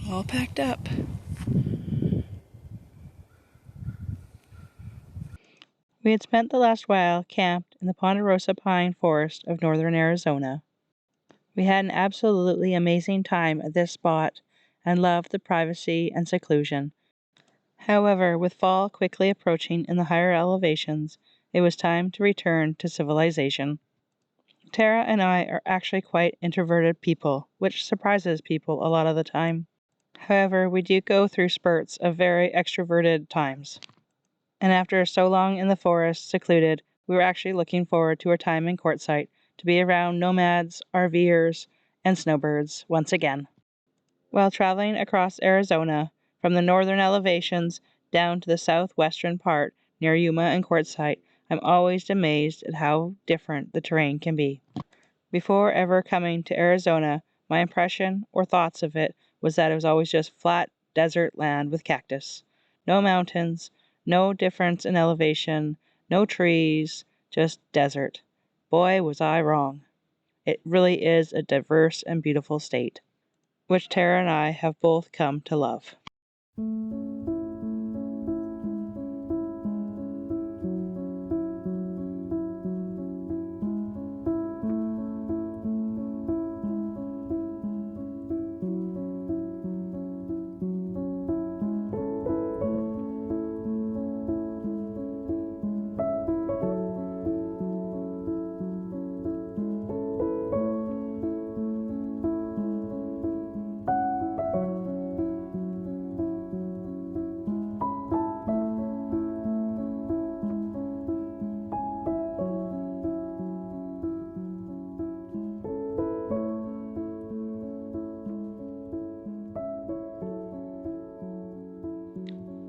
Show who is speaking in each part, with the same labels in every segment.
Speaker 1: All packed up. We had spent the last while camped in the Ponderosa Pine Forest of northern Arizona. We had an absolutely amazing time at this spot and loved the privacy and seclusion. However, with fall quickly approaching in the higher elevations, it was time to return to civilization. Tarah and I are actually quite introverted people, which surprises people a lot of the time. However, we do go through spurts of very extroverted times. And after so long in the forest, secluded, we were actually looking forward to our time in Quartzsite to be around nomads, RVers, and snowbirds once again. While traveling across Arizona, from the northern elevations down to the southwestern part near Yuma and Quartzsite, I'm always amazed at how different the terrain can be. Before ever coming to Arizona, my impression or thoughts of it was that it was always just flat desert land with cactus. No mountains, no difference in elevation, no trees, just desert. Boy, was I wrong. It really is a diverse and beautiful state, which Tarah and I have both come to love.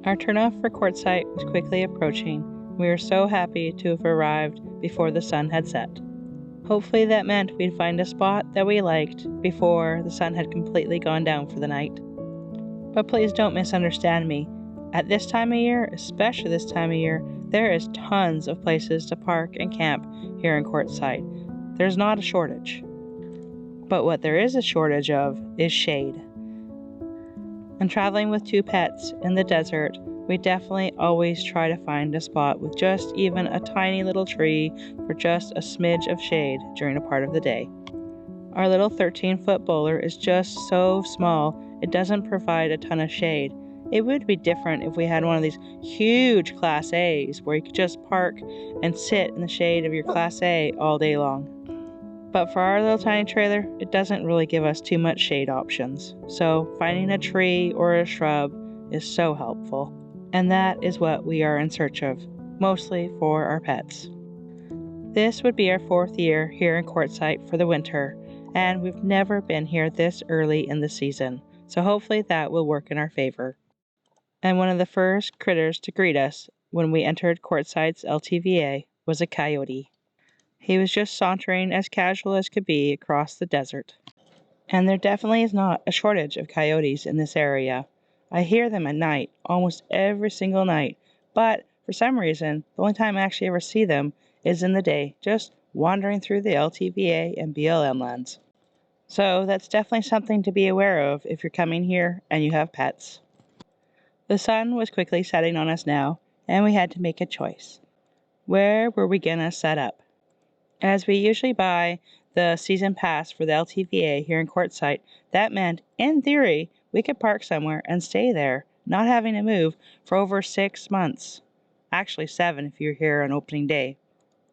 Speaker 1: Our turnoff for Quartzsite was quickly approaching. We were so happy to have arrived before the sun had set. Hopefully that meant we'd find a spot that we liked before the sun had completely gone down for the night. But please don't misunderstand me. At this time of year, especially this time of year, there is tons of places to park and camp here in Quartzsite. There's not a shortage. But what there is a shortage of is shade. And traveling with two pets in the desert, we definitely always try to find a spot with just even a tiny little tree for just a smidge of shade during a part of the day. Our little 13-foot boler is just so small, it doesn't provide a ton of shade. It would be different if we had one of these huge Class A's where you could just park and sit in the shade of your Class A all day long. But for our little tiny trailer, it doesn't really give us too much shade options. So finding a tree or a shrub is so helpful. And that is what we are in search of, mostly for our pets. This would be our 4th year here in Quartzsite for the winter, and we've never been here this early in the season, so hopefully that will work in our favor. And one of the first critters to greet us when we entered Quartzsite's LTVA was a coyote. He was just sauntering as casual as could be across the desert. And there definitely is not a shortage of coyotes in this area. I hear them at night, almost every single night, but for some reason, the only time I actually ever see them is in the day, just wandering through the LTVA and BLM lands. So that's definitely something to be aware of if you're coming here and you have pets. The sun was quickly setting on us now, and we had to make a choice. Where were we gonna set up? As we usually buy the season pass for the LTVA here in Quartzsite, that meant, in theory, we could park somewhere and stay there, not having to move for over 6 months. Actually 7 if you're here on opening day.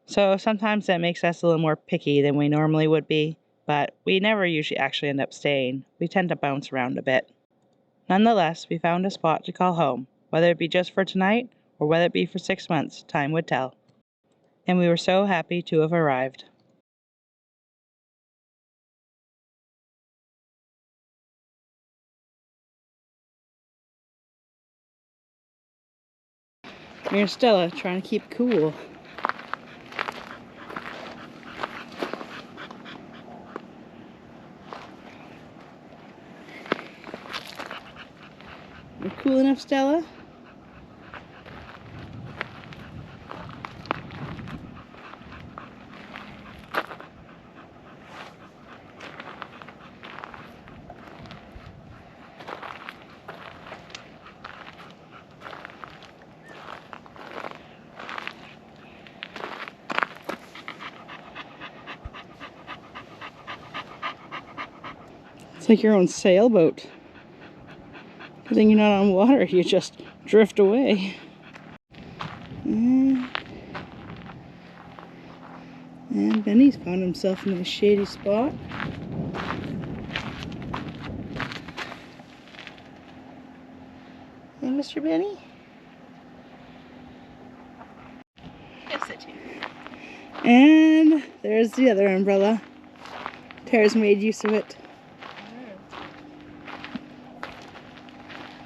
Speaker 1: So sometimes that makes us a little more picky than we normally would be, but we never usually actually end up staying. We tend to bounce around a bit. Nonetheless, we found a spot to call home, whether it be just for tonight or whether it be for 6 months, time would tell. And we were so happy to have arrived. Here's Stella trying to keep cool. You cool enough, Stella? It's like your own sailboat. Good thing you're not on water, you just drift away. And Benny's found himself in a shady spot. Hey, Mr. Benny?
Speaker 2: Yes, I do.
Speaker 1: And there's the other umbrella. Tara's made use of it.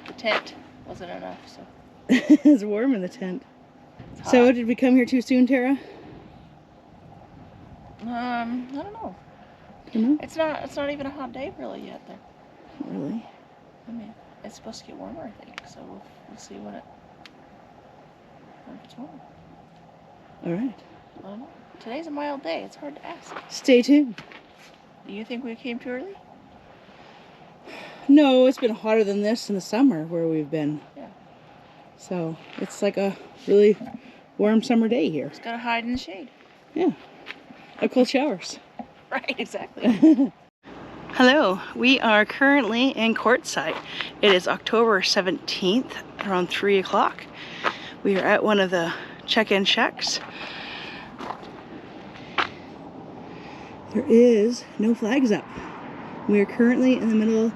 Speaker 2: The tent wasn't enough, so.
Speaker 1: It's warm in the tent. So, did we come here too soon, Tara?
Speaker 2: I don't know.
Speaker 1: Don't know.
Speaker 2: It's not even a hot day really yet there.
Speaker 1: Really?
Speaker 2: I mean, it's supposed to get warmer, I think, so we'll see when it's warm.
Speaker 1: Alright.
Speaker 2: I don't know. Today's a mild day, it's hard to ask.
Speaker 1: Stay tuned.
Speaker 2: Do you think we came too early?
Speaker 1: No, it's been hotter than this in the summer where we've been.
Speaker 2: Yeah.
Speaker 1: So, it's like a really warm summer day here.
Speaker 2: It's gotta hide in the shade.
Speaker 1: Yeah. Cold showers.
Speaker 2: Right, exactly.
Speaker 1: Hello, we are currently in Quartzsite. It is October 17th, around 3 o'clock. We are at one of the check-in shacks. There is no flags up. We are currently in the middle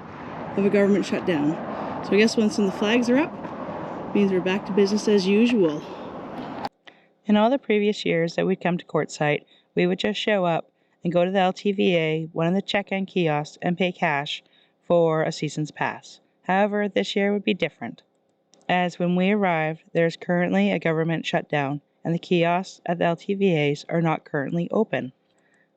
Speaker 1: of a government shutdown. So I guess once the flags are up, it means we're back to business as usual. In all the previous years that we'd come to Quartzsite, we would just show up and go to the LTVA, one of the check-in kiosks, and pay cash for a season's pass. However, this year would be different, as when we arrived, there is currently a government shutdown, and the kiosks at the LTVAs are not currently open.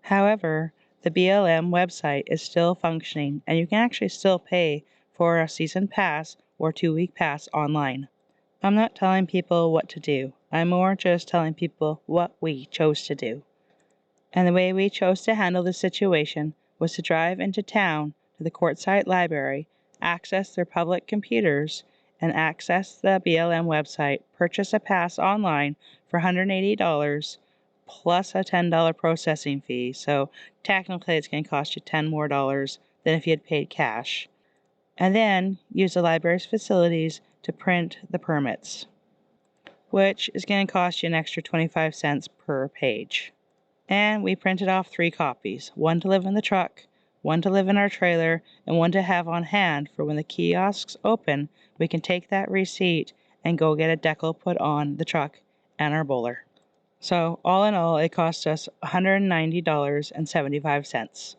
Speaker 1: However, the BLM website is still functioning, and you can actually still pay for a season pass or 2-week pass online. I'm not telling people what to do. I'm more just telling people what we chose to do. And the way we chose to handle the situation was to drive into town to the Quartzsite library, access their public computers, and access the BLM website, purchase a pass online for $180 plus a $10 processing fee. So technically it's going to cost you $10 more than if you had paid cash. And then use the library's facilities to print the permits, which is going to cost you an extra 25 cents per page. And we printed off 3 copies, one to live in the truck, one to live in our trailer, and one to have on hand for when the kiosks open, we can take that receipt and go get a decal put on the truck and our boler. So all in all, it cost us $190.75.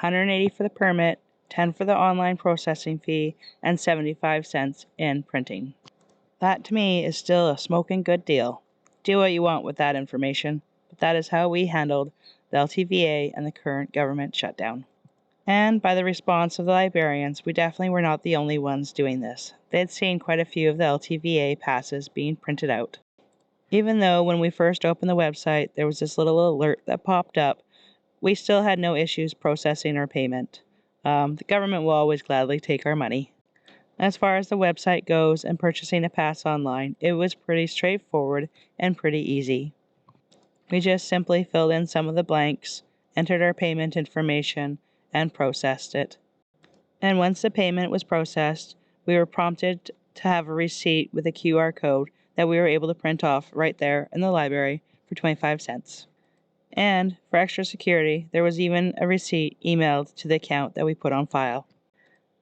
Speaker 1: $180 for the permit, $10 for the online processing fee, and 75 cents in printing. That to me is still a smoking good deal. Do what you want with that information, but that is how we handled the LTVA and the current government shutdown. And by the response of the librarians, we definitely were not the only ones doing this. They had seen quite a few of the LTVA passes being printed out. Even though when we first opened the website, there was this little alert that popped up, we still had no issues processing our payment. The government will always gladly take our money. As far as the website goes and purchasing a pass online, it was pretty straightforward and pretty easy. We just simply filled in some of the blanks, entered our payment information, and processed it. And once the payment was processed, we were prompted to have a receipt with a QR code that we were able to print off right there in the library for 25 cents. And for extra security, there was even a receipt emailed to the account that we put on file.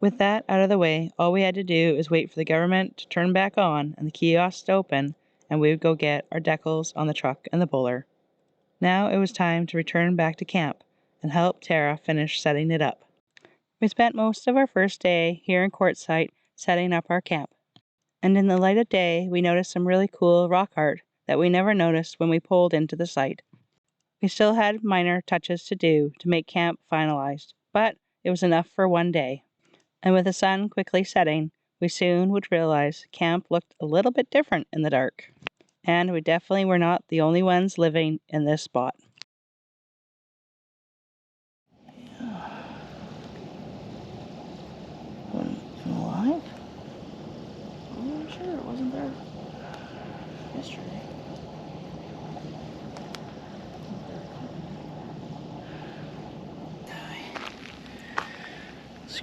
Speaker 1: With that out of the way, all we had to do is wait for the government to turn back on and the kiosks to open, and we would go get our decals on the truck and the boler. Now it was time to return back to camp and help Tara finish setting it up. We spent most of our first day here in Quartzsite setting up our camp. And in the light of day, we noticed some really cool rock art that we never noticed when we pulled into the site. We still had minor touches to do to make camp finalized, but it was enough for one day. And with the sun quickly setting, we soon would realize camp looked a little bit different in the dark. And we definitely were not the only ones living in this spot. Alive?
Speaker 2: I'm sure it wasn't there yesterday.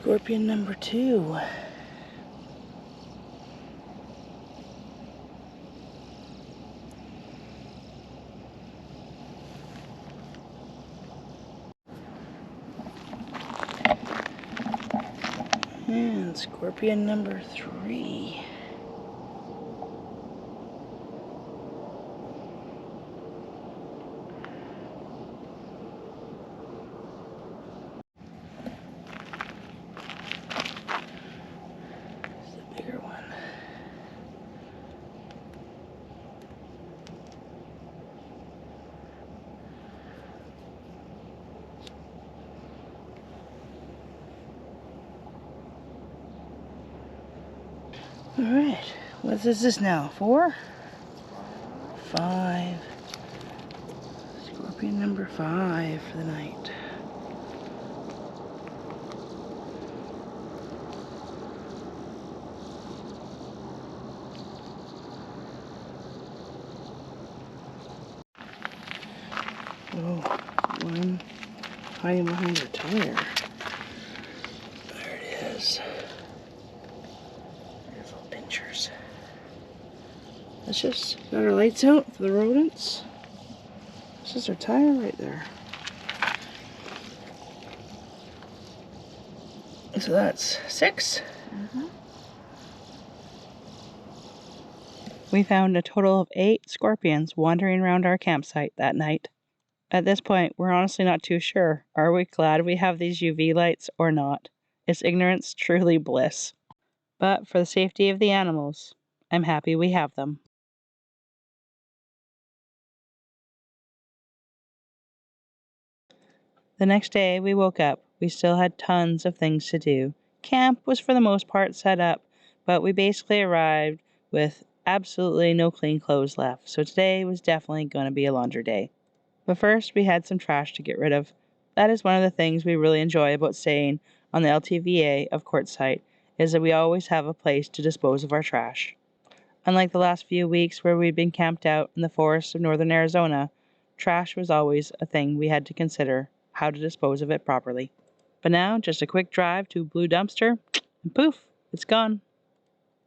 Speaker 1: Scorpion number 2. And scorpion number 3. It's the bigger one. Alright, what is this now? 4? 5. Scorpion number 5 for the night. Oh, one hiding behind her tire. There it is. There's little pinchers. Let's just got our lights out for the rodents. This is our tire right there. So that's 6. We found a total of 8 scorpions wandering around our campsite that night. At this point, we're honestly not too sure. Are we glad we have these UV lights or not? Is ignorance truly bliss? But for the safety of the animals, I'm happy we have them. The next day we woke up. We still had tons of things to do. Camp was for the most part set up, but we basically arrived with absolutely no clean clothes left. So today was definitely going to be a laundry day. But first we had some trash to get rid of. That is one of the things we really enjoy about staying on the LTVA of Quartzsite, is that we always have a place to dispose of our trash. Unlike the last few weeks where we'd been camped out in the forests of northern Arizona, trash was always a thing we had to consider how to dispose of it properly. But now, just a quick drive to a blue dumpster, and poof, it's gone.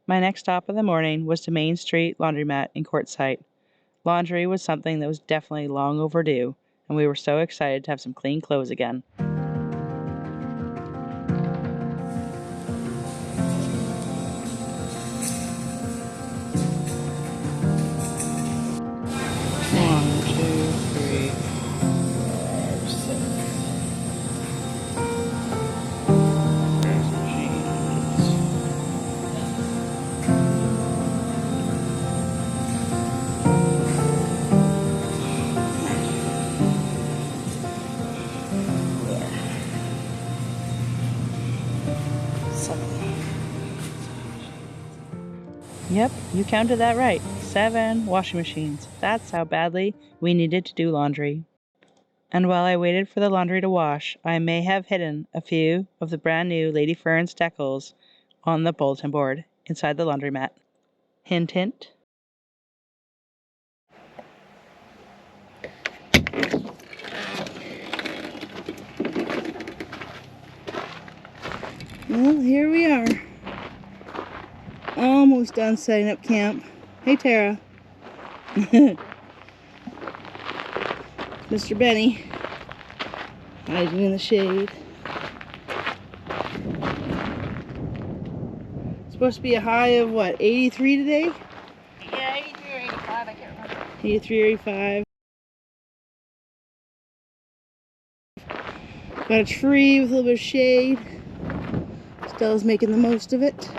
Speaker 1: My next stop of the morning was to Main Street Laundromat in Quartzsite. Laundry was something that was definitely long overdue, and we were so excited to have some clean clothes again. Yep, you counted that right. 7 washing machines. That's how badly we needed to do laundry. And while I waited for the laundry to wash, I may have hidden a few of the brand new Lady Ferns decals on the bulletin board inside the laundromat. Hint, hint. Well, here we are. Almost done setting up camp. Hey, Tarah. Mr. Bennie hiding in the shade. It's supposed to be a high of what, 83 today?
Speaker 2: Yeah, 83 or 85, I can't remember.
Speaker 1: 83 or 85. Got a tree with a little bit of shade. Stella's making the most of it.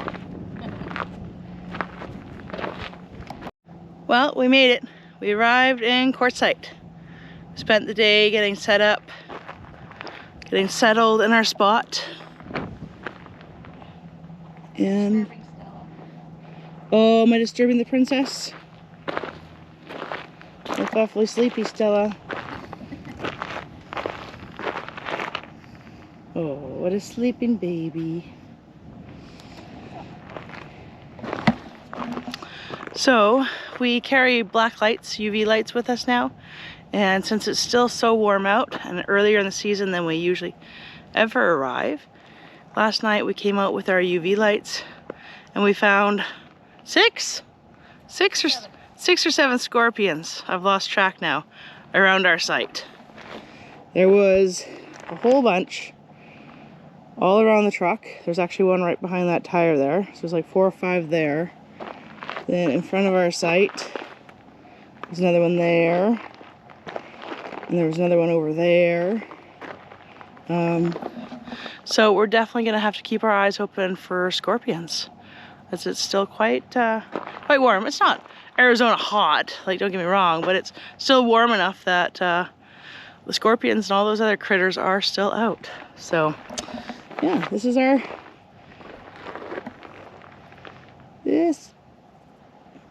Speaker 1: Well, we made it. We arrived in Quartzsite. Spent the day getting set up, getting settled in our spot. And oh, am I disturbing the princess? Look awfully sleepy, Stella. Oh, what a sleeping baby. So we carry black lights, UV lights with us now, and since it's still so warm out and earlier in the season than we usually ever arrive, Last night we came out with our UV lights and we found six or seven scorpions. I've lost track now, around our site. There was a whole bunch all around the truck. There's actually one right behind that tire there. So there's like 4 or 5 there. Then in front of our site, there's another one there. And there was another one over there. So we're definitely gonna have to keep our eyes open for scorpions, as it's still quite warm. It's not Arizona hot, like, don't get me wrong, but it's still warm enough that the scorpions and all those other critters are still out. So yeah, this is our this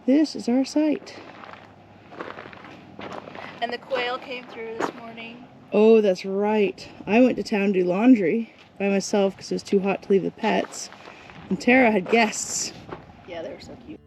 Speaker 1: is our site.
Speaker 2: And the quail came through this morning.
Speaker 1: Oh, that's right. I went to town to do laundry by myself because it was too hot to leave the pets. And Tara had guests.
Speaker 2: Yeah, they were so cute.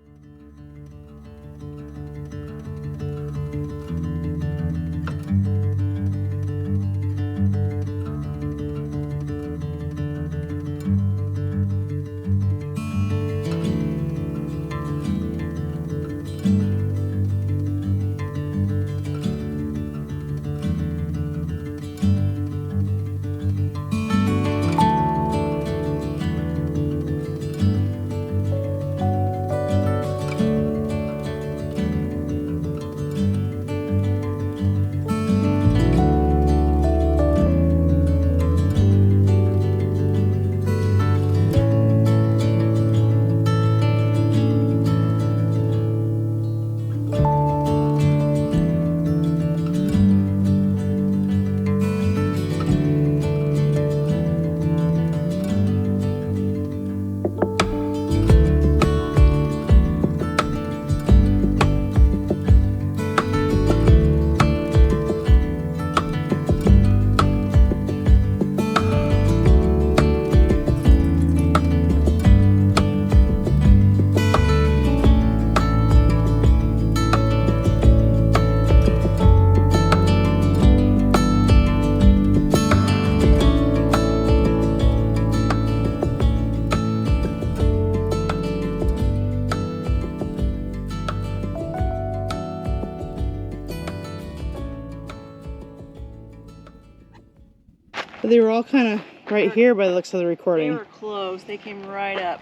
Speaker 1: But they were all kind of right here by the looks of the recording.
Speaker 2: They were close. They came right up.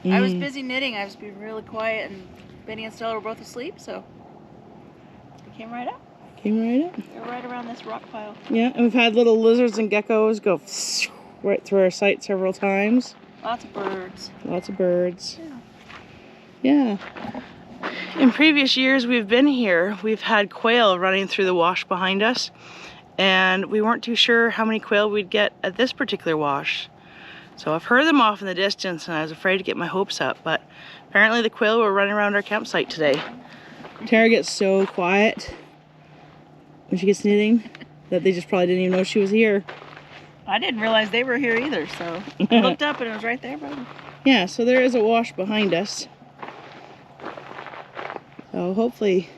Speaker 2: I was busy knitting. I was being really quiet, and Bennie and Stella were both asleep, so they came right up.
Speaker 1: Came right up.
Speaker 2: They're right around this rock pile.
Speaker 1: Yeah, and we've had little lizards and geckos go right through our site several times.
Speaker 2: Lots of birds.
Speaker 1: Lots of birds.
Speaker 2: Yeah.
Speaker 1: Yeah. In previous years we've been here, we've had quail running through the wash behind us, and we weren't too sure how many quail we'd get at this particular wash. So I've heard them off in the distance and I was afraid to get my hopes up, but apparently the quail were running around our campsite today. Tara gets so quiet when she gets knitting that they just probably didn't even know she was here.
Speaker 2: I didn't realize they were here either, so I looked up and it was right there, brother.
Speaker 1: Yeah, so there is a wash behind us. So hopefully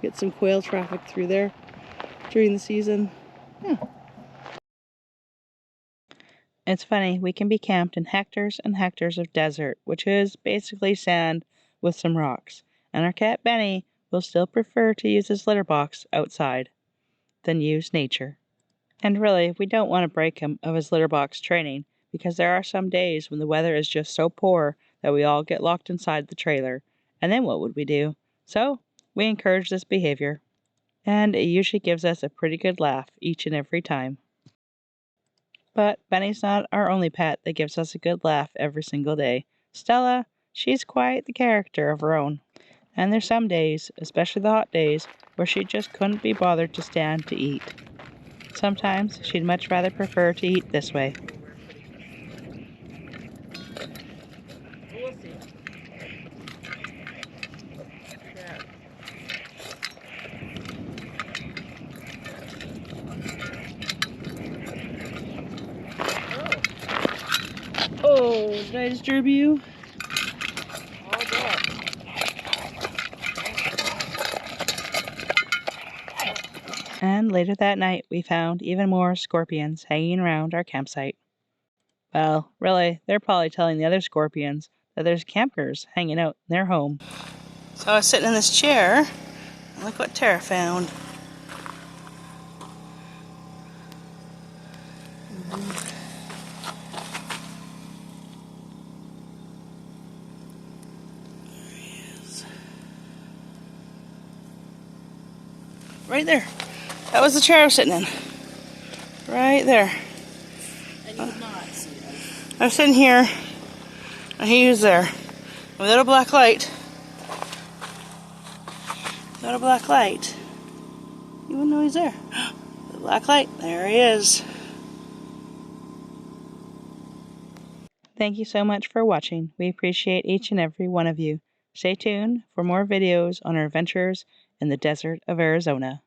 Speaker 1: get some quail traffic through there during the season. Yeah. It's funny, we can be camped in hectares and hectares of desert, which is basically sand with some rocks. And our cat Bennie will still prefer to use his litter box outside than use nature. And really, we don't want to break him of his litter box training, because there are some days when the weather is just so poor that we all get locked inside the trailer. And then what would we do? So, we encourage this behavior. And it usually gives us a pretty good laugh each and every time. But Bennie's not our only pet that gives us a good laugh every single day. Stella, she's quite the character of her own. And there's some days, especially the hot days, where she just couldn't be bothered to stand to eat. Sometimes she'd much rather prefer to eat this way. Oh, did I disturb you?
Speaker 2: All dead.
Speaker 1: And later that night, we found even more scorpions hanging around our campsite. Well, really, they're probably telling the other scorpions that there's campers hanging out in their home. So I was sitting in this chair, and look what Tarah found. Right there. That was the chair I was sitting in. Right there.
Speaker 2: And you could not see it.
Speaker 1: I was sitting here, and he was there. Without a black light. Without a black light. You wouldn't know he's there. The black light. There he is. Thank you so much for watching. We appreciate each and every one of you. Stay tuned for more videos on our adventures in the desert of Arizona.